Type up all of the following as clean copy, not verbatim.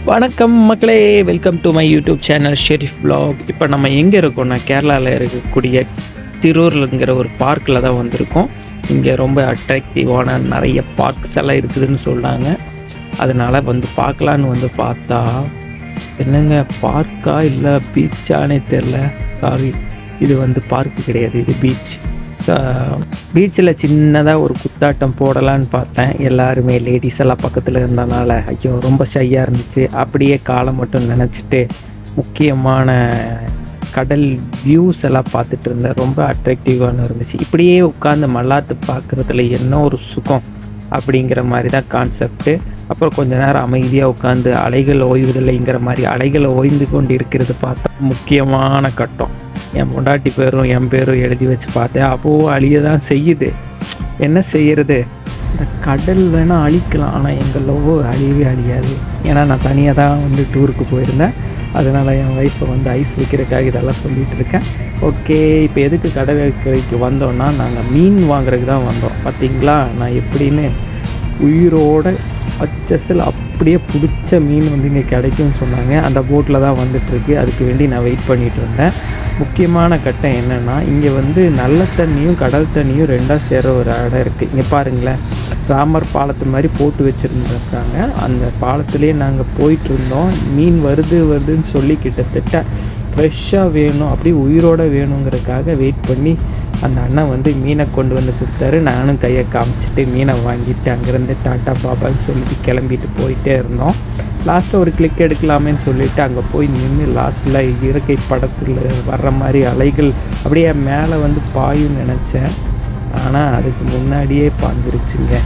வணக்கம் மக்களே, welcome to my YouTube channel Sharif vlog. இப்போ நம்ம எங்கே இருக்கோம்னா கேரளாவில் இருக்கக்கூடிய திருவூர்ங்கிற ஒரு பார்க்கில் தான் வந்திருக்கோம். இங்கே ரொம்ப அட்ராக்டிவான நிறைய பார்க்ஸ் எல்லாம் இருக்குதுன்னு சொல்கிறாங்க. அதனால் பார்க்கலான்னு பார்த்தா என்னங்க பார்க்கா இல்லை பீச்சானே தெரில. சாரி, இது பார்க்கு கிடையாது, இது பீச். பீச்சில் சின்னதாக ஒரு குத்தாட்டம் போடலான்னு பார்த்தேன். எல்லாருமே லேடிஸ் எல்லாம் பக்கத்தில் இருந்தனால ஐயோ ரொம்ப ஷையாக இருந்துச்சு. அப்படியே காலை மட்டும் நினச்சிட்டு முக்கியமான கடல் வியூஸ் எல்லாம் பார்த்துட்டு இருந்தேன். ரொம்ப அட்ராக்டிவான இருந்துச்சு. இப்படியே உட்காந்து மல்லாத்து பார்க்குறதுல என்ன ஒரு சுகம் அப்படிங்கிற மாதிரி தான் கான்செப்ட்டு. அப்புறம் கொஞ்ச நேரம் அமைதியாக உட்காந்து அலைகள் ஓய்வதில்லைங்கிற மாதிரி அலைகளை ஓய்ந்து கொண்டு இருக்கிறது பார்த்தா முக்கியமான கட்டம். என் பொண்டாட்டி பேரும் என் பேரும் எழுதி வச்சு பார்த்தேன். அப்போது அழிய தான் செய்யுது. என்ன செய்கிறது, இந்த கடல் வேணால் அழிக்கலாம், ஆனால் எங்கள் லவ் அழியவே அழியாது. ஏன்னா நான் தனியாக தான் டூருக்கு போயிருந்தேன். அதனால் என் ஒய்ஃபை ஐஸ் வைக்கிறதுக்காக இதெல்லாம் சொல்லிகிட்டு இருக்கேன். ஓகே, இப்போ எதுக்கு கடற்கரைக்கு வந்தோன்னா நாங்கள் மீன் வாங்குறதுக்கு தான் வந்தோம். பார்த்திங்களா நான் எப்படின்னு உயிரோட பச்சஸில் அப்படியே பிடிச்ச மீன் இங்கே கிடைக்கும்னு சொன்னாங்க. அந்த போட்டில் தான் வந்துட்டுருக்கு. அதுக்கு வேண்டி நான் வெயிட் பண்ணிகிட்டு இருந்தேன். முக்கியமான கட்டம் என்னென்னா, இங்கே நல்ல தண்ணியும் கடல் தண்ணியும் ரெண்டாக சேர ஒரு இடம் இருக்குது. இங்கே பாருங்களேன், ராமர் பாலத்து மாதிரி போட்டு வச்சுருந்துருக்காங்க. அந்த பாலத்துலேயே நாங்கள் போயிட்டுருந்தோம். மீன் வருதுன்னு சொல்லி கிட்டத்தட்ட ஃப்ரெஷ்ஷாக வேணும், அப்படியே உயிரோடு வேணுங்கிறதுக்காக வெயிட் பண்ணி அந்த அண்ணன் மீனை கொண்டு கொடுத்தாரு. நானும் கையை காமிச்சிட்டு மீனை வாங்கிட்டு அங்கேருந்து டாட்டா பாபான்னு சொல்லிட்டு கிளம்பிட்டு போயிட்டே இருந்தோம். லாஸ்ட்டில் ஒரு கிளிக் எடுக்கலாமேன்னு சொல்லிவிட்டு அங்கே போய் நின்று லாஸ்ட்டில் இயற்கை படத்தில் வர்ற மாதிரி அலைகள் அப்படியே மேலே பாயுன்னு நினச்சேன். ஆனால் அதுக்கு முன்னாடியே பாஞ்சிருச்சுங்க.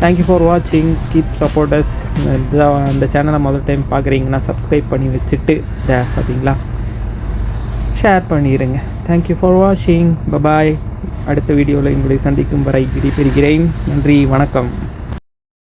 தேங்க்யூ ஃபார் வாட்சிங், கீப் சப்போர்ட்டர்ஸ். இந்த சேனலை முதல் டைம் பார்க்குறீங்கன்னா சப்ஸ்கிரைப் பண்ணி வச்சுட்டு பார்த்தீங்களா ஷேர் பண்ணிடுங்க. தேங்க்யூ ஃபார் வாட்சிங், பபாய். அடுத்த வீடியோவில் உங்களை சந்திக்கும் வரை விடைபெறுகிறேன். நன்றி, வணக்கம்.